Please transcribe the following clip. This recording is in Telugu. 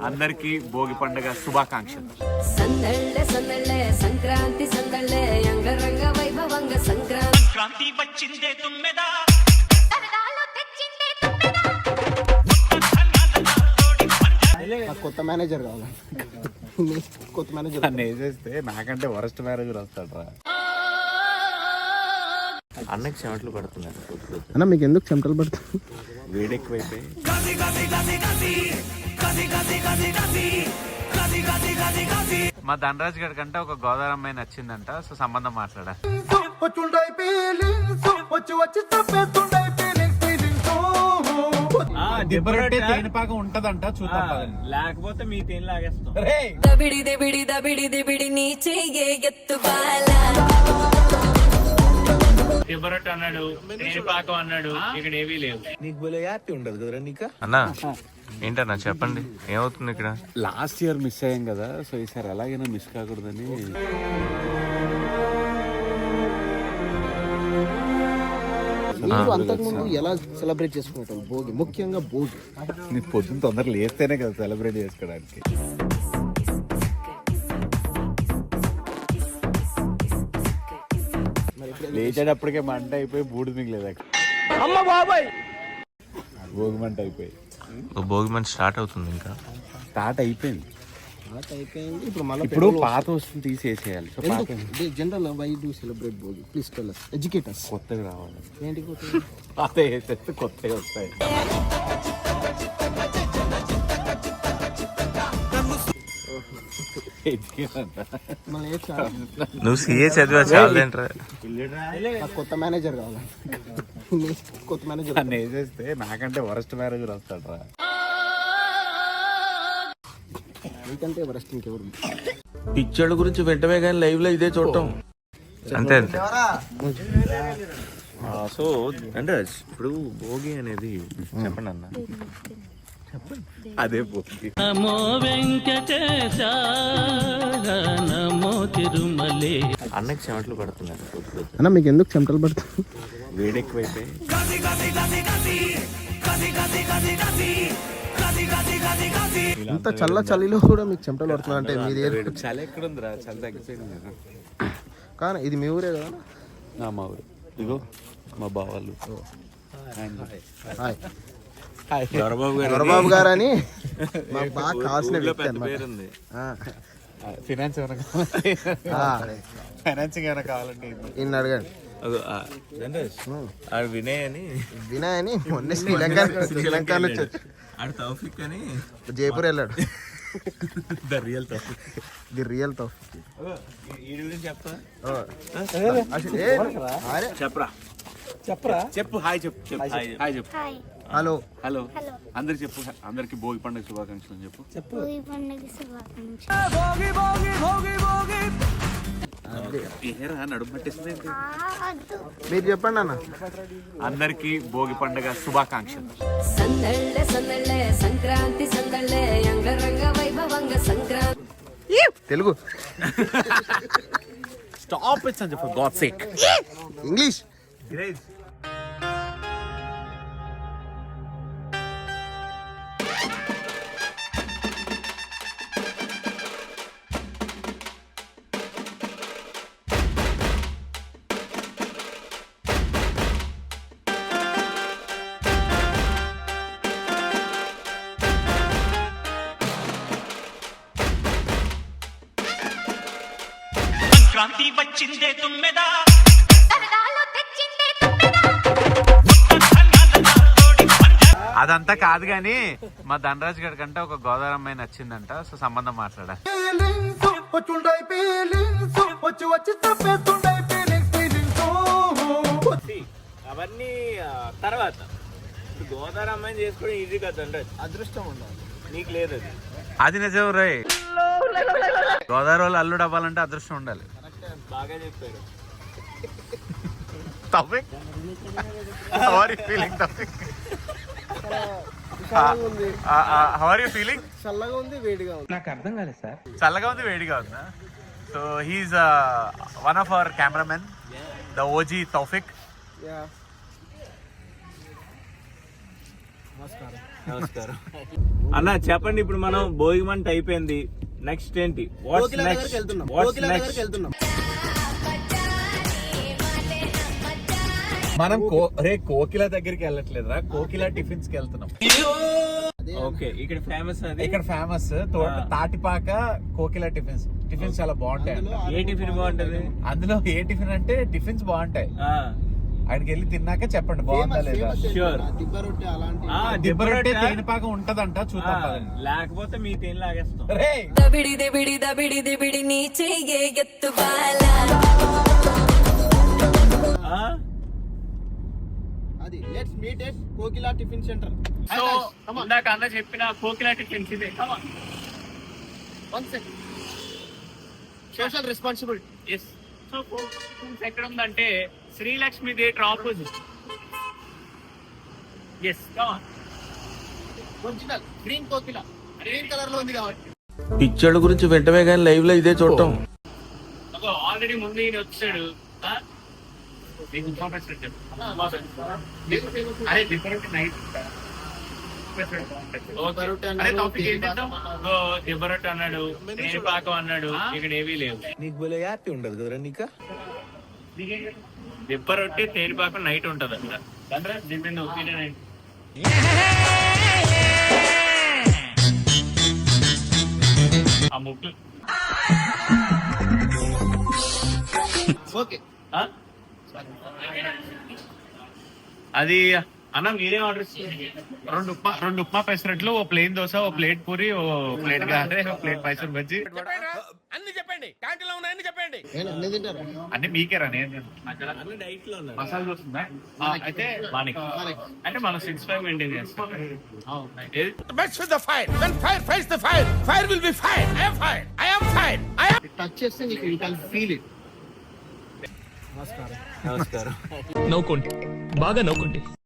అందరికీ భోగి పండుగ శుభాకాంక్షలు. సంక్రాంతి సందళ్ళే అంగరంగ వైభవంగ సంక్రాంతి వచ్చిందే తుమ్మెదా కొత్త మేనేజర్ కావాలి. కొత్త మేనేజర్ వేసేస్తే నాకంటే వరస్ట్ మేనేజర్ వస్తాడు. అన్నకి చెమటలు పడుతున్నాయి అన్న. మీకు ఎందుకు చెమటలు పడుతుంది? వేడెక్కువైపోయి. మా ధనరాజ్ గారి కంటే ఒక గోదావరి అమ్మాయి నచ్చిందంట. సో సంబంధం మాట్లాడా. తేనిపాక ఉంటదంట, చూద్దాం. లేకపోతే మీ తేని లాగేస్తాం. దబిడి దబిడి దబిడి దిబిడి నీ చెయ్యే ఎత్తుబాలా. దిబ్బరొట్టు అన్నాడు, తేనిపాకం అన్నాడు, ఇక్కడ ఏవీ లేవు. నీకు భలే హ్యాపీ ఉండదు కదరా నీకు. అన్నా ఏంటన్నా చెప్పండి, ఏమవుతుంది ఇక్కడ? లాస్ట్ ఇయర్ మిస్ అయ్యాం కదా, సో ఈసారి ఎలాగైనా మిస్ కాకూడదని. మీరు అంతకుముందు ఎలా సెలబ్రేట్ చేసుకునేటోళ్ళు భోగి, ముఖ్యంగా భోగి? నీ పొద్దున్న తొందరగా లేస్తేనే కదా సెలబ్రేట్ చేసుకోవడానికి. లేచేటప్పటికే మంట అయిపోయి బూడిద మిగిలేదు అక్కడ. అమ్మ బాబాయ్, భోగి మంట అయిపోయి. భోగి మంట స్టార్ట్ అవుతుంది, ఇంకా స్టార్ట్ అయిపోయింది. ఇప్పుడు పాత వస్తుంది తీసేసేయాలి. సో పాత general why do celebrate Bhogi? Please tell us, educate us. కొత్తగా రావాలి. ఏంటి కొత్తగా? పాత వేసేస్తే కొత్తగా వస్తాయి. నువ్వు సీఏ చదివా చాలేంట్రా. కొత్త మేనేజర్ కావాలి. కొత్త మేనేజర్ వేసేస్తే నాకంటే వరస్ట్ మేనేజర్ వస్తాడు. నీకంటే వరస్ట్ ఇంకెవరు? పిక్చర్ల గురించి వెంటనే కానీ లైవ్ లో ఇదే చూడటం అంతే అంతే. సో అంటే ఇప్పుడు భోగి అనేది చెప్పండి అన్న. అదే భోగి. నమో వెంకటేశ నమో తిరుమలే. అన్నకి చెమటలు పడుతున్నాయి అన్న. మీకు ఎందుకు చెమటలు పడుతుంది? వేడెక్కువైపోయి. ఇంత చలిలో కూడా మీకు చెమటలు పడుతున్నా అంటే మీది చలి ఎక్కడ ఉందిరా? చలి తగ్గిపోయింది కదా. కానీ ఇది మీ ఊరే కదా? మా ఊరు. ఇగో మా బావాళ్ళు. దొరబాబు గారు అని మాకు బాగా కావాల్సిన వ్యక్తి అన్నమాట. ఫైనాన్సింగ్ ఏమైనా కావాలంటే ఇన్ని అడగండి. వినయ్ అని మొన్న శ్రీలంక నుంచి అని జైపూర్ వెళ్ళాడు. The real topic. The real topic. చెప్పరా చెప్పు. హాయ్ చెప్పు. హాయ్ చెప్పు. హలో హలో అందరికి చెప్పు. అందరికి భోగి పండుగ శుభాకాంక్షలు అని చెప్పు. నడుము పట్టేసింది. మీరు చెప్పండి అన్న. అందరికి భోగి పండుగ శుభాకాంక్షలు. సంక్రాంతి సందళ్ళే అంగరంగ వైభవంగ సంక్రాంతి. తెలుగు స్టాప్ ఇట్స్ అని చెప్పు. God sake. ఇంగ్లీష్. క్రాంతి వచ్చిందే తుమ్మెదా. అదంతా కాదు గాని మా ధనరాజ్ గారి కంటే ఒక గోదావరి అమ్మాయి నచ్చిందంట. సో సంబంధం మాట్లాడా. అవన్నీ తర్వాత. గోదావరి అమ్మాయిని చేసుకోవడం ఈజీ కదండి. అదృష్టం ఉండాలి. నీకు లేదు అది. అది నిజం రే. గోదావరి వాళ్ళు అల్లుడు అవ్వాలంటే అదృష్టం ఉండాలి. బాగా చెప్పారు. Tawfiq? How are you feeling, Tawfiq? How are you feeling? చల్లగా ఉంది, వేడిగా ఉంది. నాకు అర్థం కాలేదు సార్. చల్లగా ఉంది, వేడిగా ఉందా? So he's one of our cameramen, the OG Tawfiq. నమస్కారం. నమస్కారం. అన్న చెప్పండి, ఇప్పుడు మనం భోగిమంట అయిపోయింది, నెక్స్ట్ ఏంటి? కోకిల దగ్గరికి వెళ్తున్నాం. కోకిల దగ్గరికి వెళ్తున్నాం. మనం కోకిల దగ్గరికి వెళ్ళట్లేదురా, కోకిల టిఫిన్స్ కి వెళ్తున్నాం. ఓకే, ఇక్కడ ఫేమస్ అది. ఇక్కడ ఫేమస్ తాటిపాక కోకిల టిఫిన్స్. టిఫిన్స్ చాలా బాగుంటాయి. ఏ టిఫిన్ బాగుంటది? అందులో ఏ టిఫిన్ అంటే టిఫిన్స్ బాగుంటాయి. అక్కడికి వెళ్ళి తిన్నాక చెప్పండి బాగుందా లేదా. Sure. దిబ్బ రొట్టె అలాంటి దిబ్బ రొట్టె తేనిపాకం ఉంటదంట, చూద్దాం పదండి. లేకపోతే మీ తేని లాగేస్తాం. రేయ్, దబిడి దబిడి దబిడి దిబిడి నీ చెయ్యే ఎత్తు బాల ఆ? అది let's meet at Kokila tiffin centre. So ఇందాక అన్న చెప్పిన కోకిల టిఫిన్స్ ఇదే. Social responsibility. ఎస్. సో ఎక్కడ ఉందంటే Srilakshmi theatre opposite. Yes, original green కోకిల, గ్రీన్ కలర్ లో ఉంది కాబట్టి. పిచ్చోళ్ళ గురించి వెంటనే కానీ లైవ్ లో ఇదే చూడటం. ఆల్రెడీ ముందు ఈయన వచ్చాడు. ఆ? నీకు ఇన్ఫర్మేషన్ చెప్పు. అరే డిఫరెంట్ నైట్ దిబ్బరొట్టు అన్నాడు, పాకం అన్నాడు, ఇక్కడ ఏవీ లేవు. నీకు భలే హ్యాపీ ఉండదు కదరా నీకా. దిబ్బరొట్టి తేరిపాకం నైట్ ఉంటది అంట. దీని ఒపీనియన్ ఏంటి? ఆ ముక్కు ఓకే. ఆ? అది అన్న మీరేం ఆర్డర్ ఇస్తారు? రెండు ఉప్మా పెసరట్లు, ఓ ప్లేన్ దోశ, ఓ ప్లేట్ పూరి, ఓ ప్లేట్ గారె, ఓ ప్లేట్ మైసూర్ బజ్జీ. అన్ని తింటారు. అంటే మీకేరా, నేను మసాలా దోశ ఉందా? అయితే మానికి అంటే మనం 6'5" మెయింటైన్ చేస్తాం. టచ్ చేస్తే నీకు యూ కెన్ ఫీల్ ఇట్. నమస్కారం. నవ్వుకోండి, బాగా నవ్వుకోండి.